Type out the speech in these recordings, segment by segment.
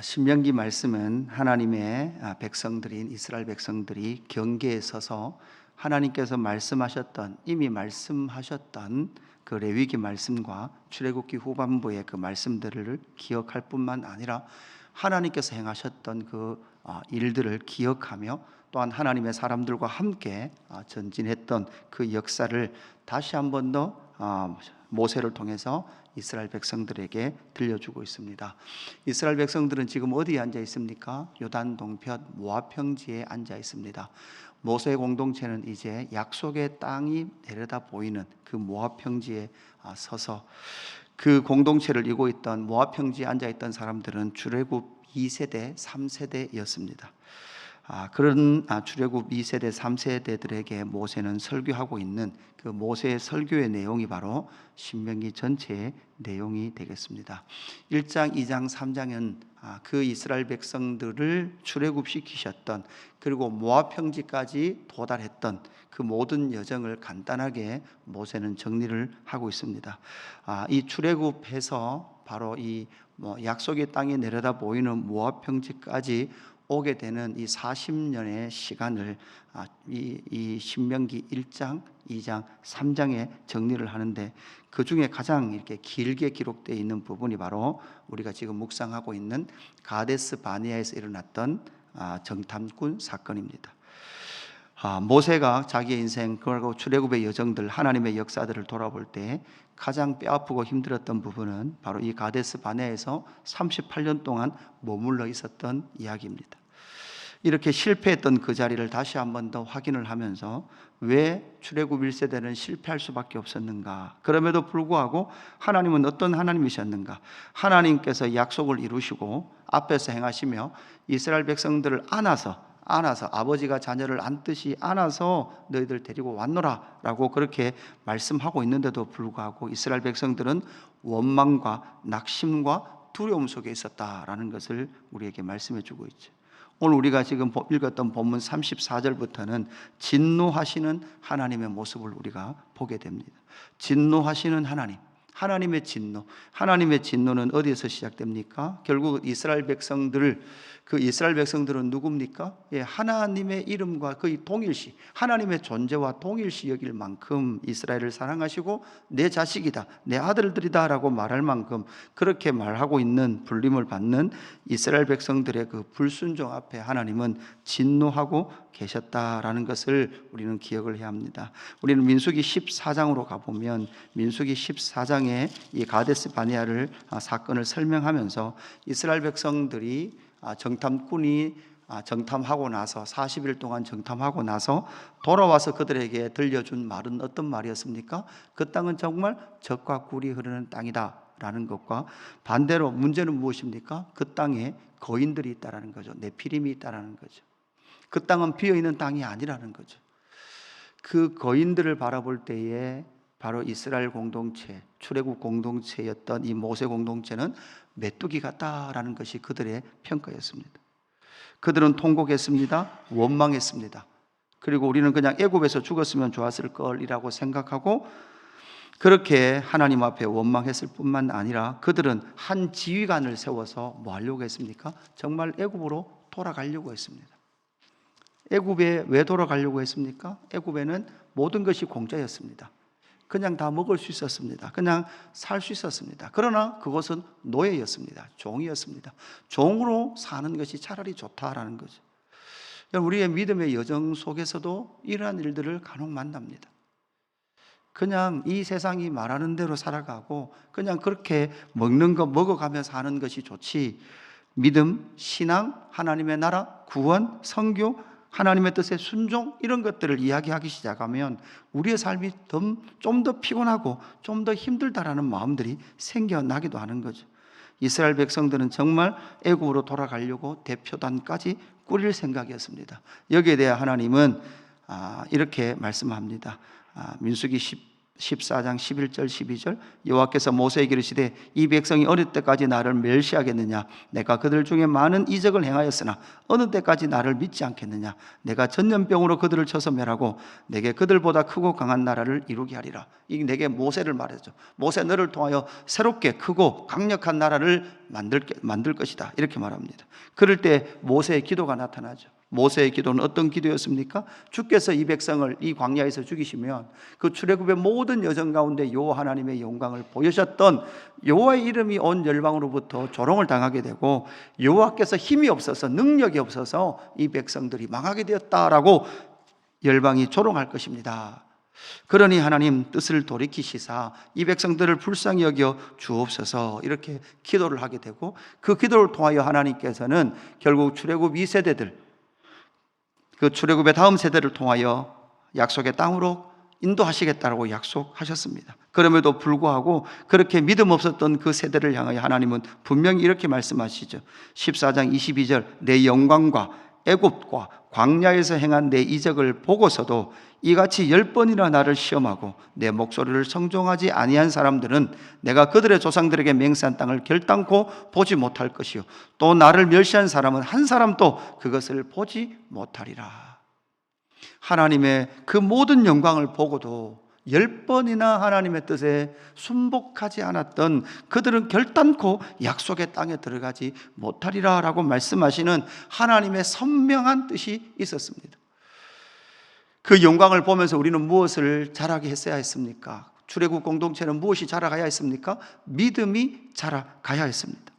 신명기 말씀은 하나님의 백성들인 이스라엘 백성들이 경계에 서서 하나님께서 이미 말씀하셨던 그 레위기 말씀과 출애굽기 후반부의 그 말씀들을 기억할 뿐만 아니라 하나님께서 행하셨던 그 일들을 기억하며 또한 하나님의 사람들과 함께 전진했던 그 역사를 다시 한 번 더 모세를 통해서 이스라엘 백성들에게 들려주고 있습니다. 이스라엘 백성들은 지금 어디에 앉아 있습니까? 요단 동편 모압 평지에 앉아 있습니다. 모세 공동체는 이제 약속의 땅이 내려다 보이는 그 모압 평지에 서서 그 공동체를 이루고 있던 모압 평지에 앉아 있던 사람들은 출애굽 2세대, 3세대였습니다. 그런 출애굽 2세대, 3세대들에게 모세는 설교하고 있는 그 모세의 설교의 내용이 바로 신명기 전체의 내용이 되겠습니다. 1장, 2장, 3장은 그 이스라엘 백성들을 출애굽시키셨던, 그리고 모압 평지까지 도달했던 그 모든 여정을 간단하게 모세는 정리를 하고 있습니다. 이 출애굽해서 바로 이 약속의 땅에 내려다 보이는 모압 평지까지 오게 되는 이 40년의 시간을 이 신명기 1장, 2장, 3장에 정리를 하는데, 그 중에 가장 이렇게 길게 기록되어 있는 부분이 바로 우리가 지금 묵상하고 있는 가데스 바네아에서 일어났던 정탐꾼 사건입니다. 모세가 자기의 인생 그리고 출애굽의 여정들, 하나님의 역사들을 돌아볼 때 가장 뼈아프고 힘들었던 부분은 바로 이 가데스 바네아에서 38년 동안 머물러 있었던 이야기입니다. 이렇게 실패했던 그 자리를 다시 한 번 더 확인을 하면서 왜 출애굽 1세대는 실패할 수밖에 없었는가? 그럼에도 불구하고 하나님은 어떤 하나님이셨는가? 하나님께서 약속을 이루시고 앞에서 행하시며 이스라엘 백성들을 안아서 아버지가 자녀를 안듯이 안아서 너희들 데리고 왔노라 라고 그렇게 말씀하고 있는데도 불구하고 이스라엘 백성들은 원망과 낙심과 두려움 속에 있었다라는 것을 우리에게 말씀해 주고 있죠. 오늘 우리가 지금 읽었던 본문 34절부터는 진노하시는 하나님의 모습을 우리가 보게 됩니다. 진노하시는 하나님, 하나님의 진노. 하나님의 진노는 어디에서 시작됩니까? 결국 이스라엘 백성들은 누굽니까? 하나님의 이름과 거의 동일시, 하나님의 존재와 동일시 여길 만큼 이스라엘을 사랑하시고 내 자식이다, 내 아들들이다 라고 말할 만큼 그렇게 말하고 있는, 불림을 받는 이스라엘 백성들의 그 불순종 앞에 하나님은 진노하고 계셨다라는 것을 우리는 기억을 해야 합니다. 우리는 민수기 14장으로 가보면 민수기 14장에 이 가데스 바네아를 사건을 설명하면서 이스라엘 백성들이 정탐꾼이 정탐하고 나서 40일 동안 정탐하고 나서 돌아와서 그들에게 들려준 말은 어떤 말이었습니까? 그 땅은 정말 젖과 꿀이 흐르는 땅이다 라는 것과 반대로 문제는 무엇입니까? 그 땅에 거인들이 있다라는 거죠. 네피림이 있다라는 거죠. 그 땅은 비어있는 땅이 아니라는 거죠. 그 거인들을 바라볼 때에 바로 이스라엘 공동체, 출애굽 공동체였던 이 모세 공동체는 메뚜기 같다라는 것이 그들의 평가였습니다. 그들은 통곡했습니다. 원망했습니다. 그리고 우리는 그냥 애굽에서 죽었으면 좋았을 걸이라고 생각하고 그렇게 하나님 앞에 원망했을 뿐만 아니라 그들은 한 지휘관을 세워서 뭐 하려고 했습니까? 정말 애굽으로 돌아가려고 했습니다. 애굽에 왜 돌아가려고 했습니까? 애굽에는 모든 것이 공짜였습니다. 그냥 다 먹을 수 있었습니다. 그냥 살 수 있었습니다. 그러나 그것은 노예였습니다. 종이었습니다. 종으로 사는 것이 차라리 좋다라는 거죠. 우리의 믿음의 여정 속에서도 이러한 일들을 간혹 만납니다. 그냥 이 세상이 말하는 대로 살아가고 그냥 그렇게 먹는 거 먹어가며 사는 것이 좋지, 믿음, 신앙, 하나님의 나라, 구원, 선교, 하나님의 뜻에 순종, 이런 것들을 이야기하기 시작하면 우리의 삶이 좀 더 피곤하고 좀 더 힘들다라는 마음들이 생겨나기도 하는 거죠. 이스라엘 백성들은 정말 애굽으로 돌아가려고 대표단까지 꾸릴 생각이었습니다. 여기에 대해 하나님은 이렇게 말씀합니다. 민수기 14장 11절 12절 여호와께서 모세에게 이르시되 이 백성이 어느 때까지 나를 멸시하겠느냐 내가 그들 중에 많은 이적을 행하였으나 어느 때까지 나를 믿지 않겠느냐 내가 전염병으로 그들을 쳐서 멸하고 내게 그들보다 크고 강한 나라를 이루게 하리라. 이게 내게 모세를 말했죠. 모세 너를 통하여 새롭게 크고 강력한 나라를 만들 것이다 이렇게 말합니다. 그럴 때 모세의 기도가 나타나죠. 모세의 기도는 어떤 기도였습니까? 주께서 이 백성을 이 광야에서 죽이시면 그 출애굽의 모든 여정 가운데 여호와 하나님의 영광을 보여셨던 여호와의 이름이 온 열방으로부터 조롱을 당하게 되고 여호와께서 힘이 없어서 능력이 없어서 이 백성들이 망하게 되었다라고 열방이 조롱할 것입니다. 그러니 하나님 뜻을 돌이키시사 이 백성들을 불쌍히 여겨 주옵소서 이렇게 기도를 하게 되고 그 기도를 통하여 하나님께서는 결국 출애굽 2세대들 그 출애굽의 다음 세대를 통하여 약속의 땅으로 인도하시겠다라고 약속하셨습니다. 그럼에도 불구하고 그렇게 믿음 없었던 그 세대를 향하여 하나님은 분명히 이렇게 말씀하시죠. 14장 22절 내 영광과 애굽과 광야에서 행한 내 이적을 보고서도 이같이 10번이나 나를 시험하고 내 목소리를 청종하지 아니한 사람들은 내가 그들의 조상들에게 맹세한 땅을 결단코 보지 못할 것이요 또 나를 멸시한 사람은 한 사람도 그것을 보지 못하리라. 하나님의 그 모든 영광을 보고도 10번이나 하나님의 뜻에 순복하지 않았던 그들은 결단코 약속의 땅에 들어가지 못하리라 라고 말씀하시는 하나님의 선명한 뜻이 있었습니다. 그 영광을 보면서 우리는 무엇을 자라게 했어야 했습니까? 출애굽 공동체는 무엇이 자라가야 했습니까? 믿음이 자라가야 했습니다.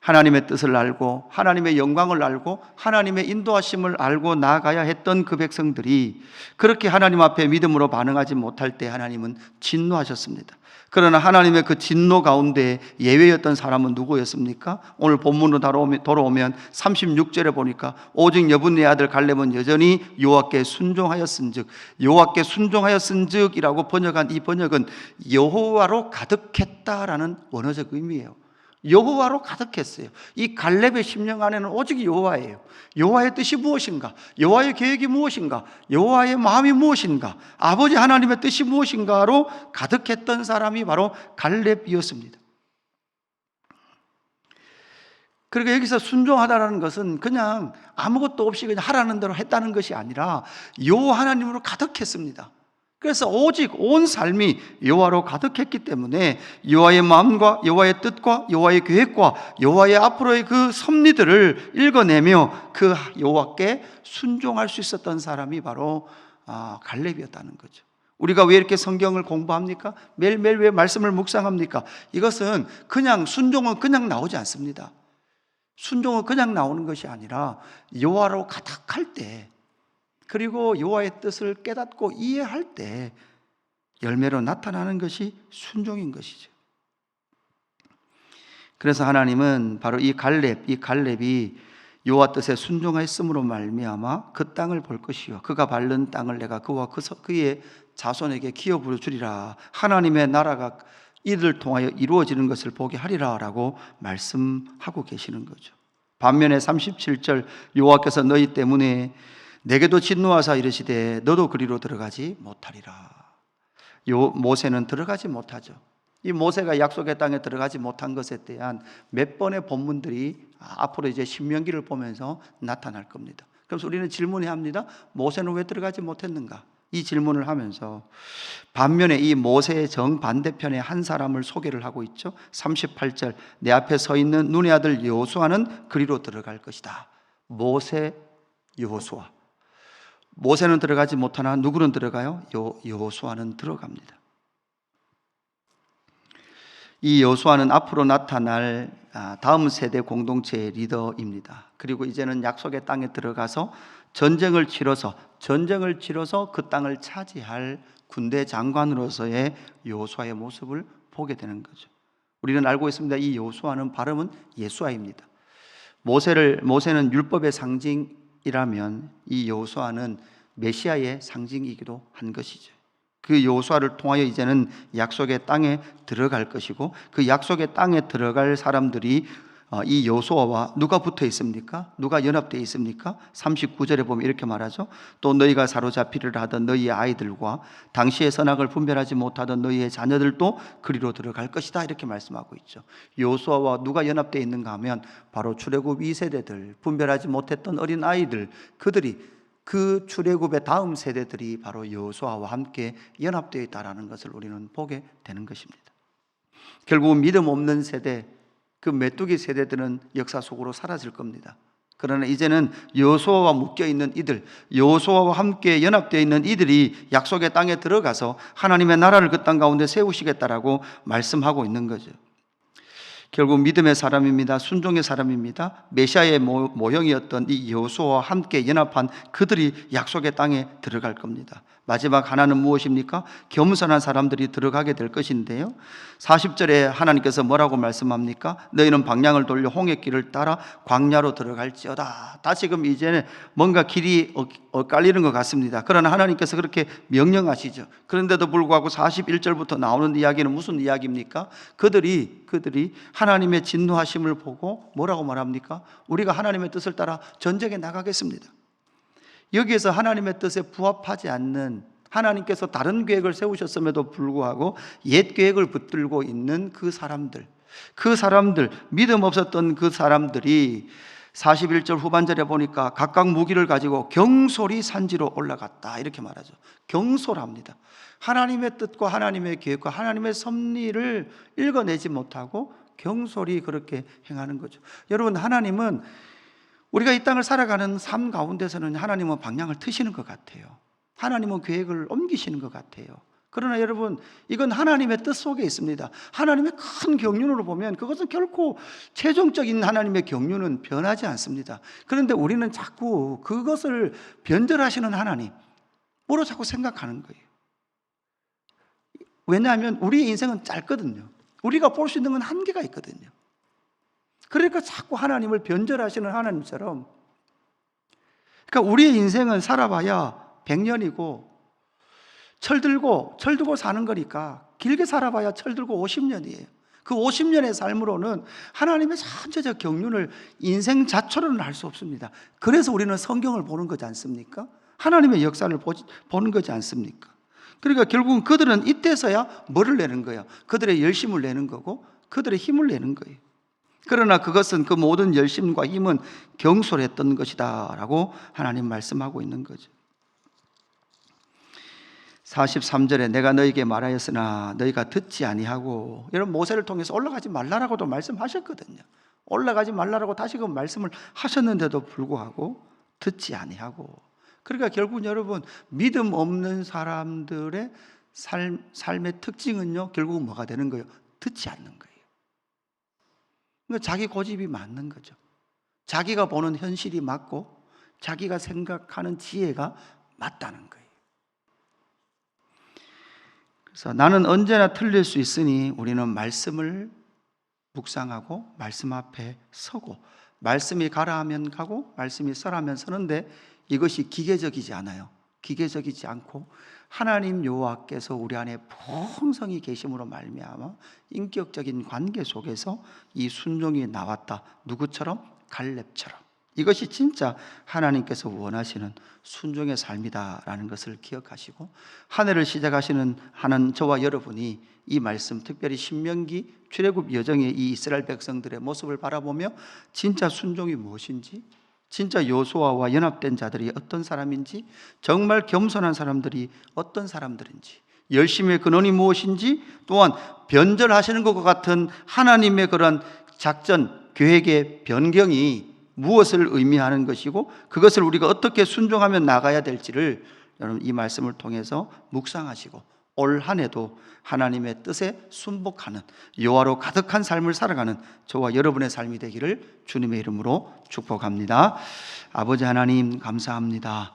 하나님의 뜻을 알고 하나님의 영광을 알고 하나님의 인도하심을 알고 나아가야 했던 그 백성들이 그렇게 하나님 앞에 믿음으로 반응하지 못할 때 하나님은 진노하셨습니다. 그러나 하나님의 그 진노 가운데 예외였던 사람은 누구였습니까? 오늘 본문으로 돌아오면 36절에 보니까 오직 여분의 아들 갈렙은 여전히 여호와께 순종하였은즉 여호와께 순종하였은즉이라고 번역한 이 번역은 여호와로 가득했다라는 원어적 의미예요. 여호와로 가득했어요. 이 갈렙의 심령 안에는 오직 여호와예요. 여호와의 뜻이 무엇인가? 여호와의 계획이 무엇인가? 여호와의 마음이 무엇인가? 아버지 하나님의 뜻이 무엇인가로 가득했던 사람이 바로 갈렙이었습니다. 그러니까 여기서 순종하다라는 것은 그냥 아무것도 없이 그냥 하라는 대로 했다는 것이 아니라 여호와 하나님으로 가득했습니다. 그래서 오직 온 삶이 여호와로 가득했기 때문에 여호와의 마음과 여호와의 뜻과 여호와의 계획과 여호와의 앞으로의 그 섭리들을 읽어내며 그 여호와께 순종할 수 있었던 사람이 바로 갈렙이었다는 거죠. 우리가 왜 이렇게 성경을 공부합니까? 매일매일 왜 말씀을 묵상합니까? 이것은 그냥 순종은 그냥 나오지 않습니다. 순종은 그냥 나오는 것이 아니라 여호와로 가득할 때 그리고 여호와의 뜻을 깨닫고 이해할 때 열매로 나타나는 것이 순종인 것이죠. 그래서 하나님은 바로 이 갈렙이 여호와 뜻에 순종하였음으로 말미암아 그 땅을 볼 것이요 그가 밟는 땅을 내가 그와 그의 자손에게 기업으로 주리라. 하나님의 나라가 이들을 통하여 이루어지는 것을 보게 하리라 라고 말씀하고 계시는 거죠. 반면에 37절 여호와께서 너희 때문에 내게도 진노하사 이르시되 너도 그리로 들어가지 못하리라. 모세는 들어가지 못하죠. 이 모세가 약속의 땅에 들어가지 못한 것에 대한 몇 번의 본문들이 앞으로 이제 신명기를 보면서 나타날 겁니다. 그래서 우리는 질문해야 합니다. 모세는 왜 들어가지 못했는가? 이 질문을 하면서 반면에 이 모세의 정반대편에 한 사람을 소개를 하고 있죠. 38절 내 앞에 서 있는 눈의 아들 여호수아는 그리로 들어갈 것이다. 모세, 여호수아. 모세는 들어가지 못하나 누구는 들어가요? 여호수아는 들어갑니다. 이 여호수아는 앞으로 나타날 다음 세대 공동체의 리더입니다. 그리고 이제는 약속의 땅에 들어가서 전쟁을 치러서 그 땅을 차지할 군대 장관으로서의 여호수아의 모습을 보게 되는 거죠. 우리는 알고 있습니다. 이 여호수아는 발음은 예수아입니다. 모세는 율법의 상징이라면 이 여호수아는 메시아의 상징이기도 한 것이죠. 그 여호수아를 통하여 이제는 약속의 땅에 들어갈 것이고 그 약속의 땅에 들어갈 사람들이 이 여호수아와 누가 붙어 있습니까? 누가 연합되어 있습니까? 39절에 보면 이렇게 말하죠. 또 너희가 사로잡히려 하던 너희의 아이들과 당시의 선악을 분별하지 못하던 너희의 자녀들도 그리로 들어갈 것이다, 이렇게 말씀하고 있죠. 여호수아와 누가 연합되어 있는가 하면 바로 출애굽 2세대들, 분별하지 못했던 어린 아이들, 그들이 그 출애굽의 다음 세대들이 바로 여호수아와 함께 연합되어 있다는 것을 우리는 보게 되는 것입니다. 결국은 믿음 없는 세대, 그 메뚜기 세대들은 역사 속으로 사라질 겁니다. 그러나 이제는 여호수아와 묶여 있는 이들, 여호수아와 함께 연합되어 있는 이들이 약속의 땅에 들어가서 하나님의 나라를 그 땅 가운데 세우시겠다라고 말씀하고 있는 거죠. 결국 믿음의 사람입니다. 순종의 사람입니다. 메시아의 모형이었던 이 여호수아와 함께 연합한 그들이 약속의 땅에 들어갈 겁니다. 마지막 하나는 무엇입니까? 겸손한 사람들이 들어가게 될 것인데요, 40절에 하나님께서 뭐라고 말씀합니까? 너희는 방향을 돌려 홍해길을 따라 광야로 들어갈지어다. 다시금 이제는 뭔가 길이 엇갈리는 것 같습니다. 그러나 하나님께서 그렇게 명령하시죠. 그런데도 불구하고 41절부터 나오는 이야기는 무슨 이야기입니까? 그들이 하나님의 진노하심을 보고 뭐라고 말합니까? 우리가 하나님의 뜻을 따라 전쟁에 나가겠습니다. 여기에서 하나님의 뜻에 부합하지 않는, 하나님께서 다른 계획을 세우셨음에도 불구하고 옛 계획을 붙들고 있는 그 사람들, 믿음 없었던 그 사람들이 41절 후반절에 보니까 각각 무기를 가지고 경솔히 산지로 올라갔다, 이렇게 말하죠. 경솔합니다. 하나님의 뜻과 하나님의 계획과 하나님의 섭리를 읽어내지 못하고 경솔히 그렇게 행하는 거죠. 여러분, 하나님은 우리가 이 땅을 살아가는 삶 가운데서는 하나님은 방향을 트시는 것 같아요. 하나님은 계획을 옮기시는 것 같아요. 그러나 여러분, 이건 하나님의 뜻 속에 있습니다. 하나님의 큰 경륜으로 보면 그것은 결코 최종적인 하나님의 경륜은 변하지 않습니다. 그런데 우리는 자꾸 그것을 변절하시는 하나님으로 자꾸 생각하는 거예요. 왜냐하면 우리의 인생은 짧거든요. 우리가 볼 수 있는 건 한계가 있거든요. 그러니까 자꾸 하나님을 변절하시는 하나님처럼, 그러니까 우리의 인생은 살아봐야 100년이고 철들고 사는 거니까 길게 살아봐야 철들고 50년이에요. 그 50년의 삶으로는 하나님의 전체적 경륜을 인생 자초로는 할 수 없습니다. 그래서 우리는 성경을 보는 거지 않습니까? 하나님의 역사를 보는 거지 않습니까? 그러니까 결국은 그들은 이때서야 뭐를 내는 거예요? 그들의 열심을 내는 거고 그들의 힘을 내는 거예요. 그러나 그것은, 그 모든 열심과 힘은 경솔했던 것이다 라고 하나님 말씀하고 있는 거죠. 43절에 내가 너에게 말하였으나 너희가 듣지 아니하고, 여러분, 모세를 통해서 올라가지 말라라고도 말씀하셨거든요. 올라가지 말라라고 다시금 말씀을 하셨는데도 불구하고 듣지 아니하고, 그러니까 결국 여러분, 믿음 없는 사람들의 삶의 특징은요, 결국은 뭐가 되는 거예요? 듣지 않는 거예요. 그러니까 자기 고집이 맞는 거죠. 자기가 보는 현실이 맞고 자기가 생각하는 지혜가 맞다는 거예요. 그래서 나는 언제나 틀릴 수 있으니 우리는 말씀을 묵상하고 말씀 앞에 서고, 말씀이 가라 하면 가고 말씀이 서라 하면 서는데, 이것이 기계적이지 않아요. 기계적이지 않고 하나님 여호와께서 우리 안에 풍성히 계심으로 말미암아 인격적인 관계 속에서 이 순종이 나왔다. 누구처럼? 갈렙처럼. 이것이 진짜 하나님께서 원하시는 순종의 삶이다라는 것을 기억하시고, 한 해를 시작하시는 하는 저와 여러분이 이 말씀, 특별히 신명기 출애굽 여정의 이 이스라엘 백성들의 모습을 바라보며 진짜 순종이 무엇인지, 진짜 여호수아와 연합된 자들이 어떤 사람인지, 정말 겸손한 사람들이 어떤 사람들인지, 열심의 근원이 무엇인지, 또한 변절하시는 것과 같은 하나님의 그런 작전, 계획의 변경이 무엇을 의미하는 것이고 그것을 우리가 어떻게 순종하며 나가야 될지를 여러분 이 말씀을 통해서 묵상하시고 올 한 해도 하나님의 뜻에 순복하는 여호와로 가득한 삶을 살아가는 저와 여러분의 삶이 되기를 주님의 이름으로 축복합니다. 아버지 하나님, 감사합니다.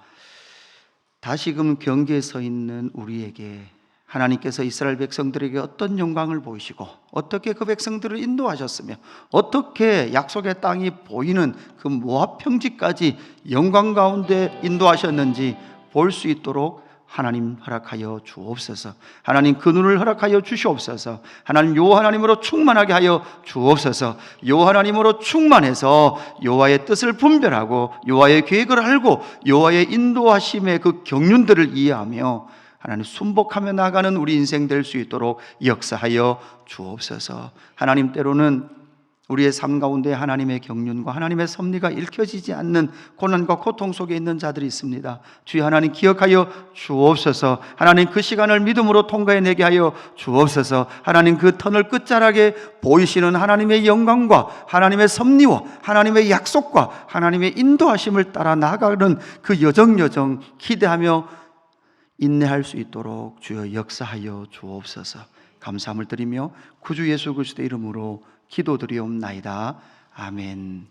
다시금 경계에 서 있는 우리에게 하나님께서 이스라엘 백성들에게 어떤 영광을 보이시고 어떻게 그 백성들을 인도하셨으며 어떻게 약속의 땅이 보이는 그 모압 평지까지 영광 가운데 인도하셨는지 볼 수 있도록 하나님 허락하여 주옵소서. 하나님 그 눈을 허락하여 주시옵소서. 하나님 요 하나님으로 충만하게 하여 주옵소서. 요 하나님으로 충만해서 여호와의 뜻을 분별하고 여호와의 계획을 알고 여호와의 인도하심의 그 경륜들을 이해하며 하나님 순복하며 나가는 우리 인생 될 수 있도록 역사하여 주옵소서. 하나님 때로는 우리의 삶 가운데 하나님의 경륜과 하나님의 섭리가 읽혀지지 않는 고난과 고통 속에 있는 자들이 있습니다. 주여 하나님 기억하여 주옵소서. 하나님 그 시간을 믿음으로 통과해내게 하여 주옵소서. 하나님 그 터널 끝자락에 보이시는 하나님의 영광과 하나님의 섭리와 하나님의 약속과 하나님의 인도하심을 따라 나아가는 그 여정 기대하며 인내할 수 있도록 주여 역사하여 주옵소서. 감사함을 드리며 구주 예수 그리스도의 이름으로 기도드리옵나이다. 아멘.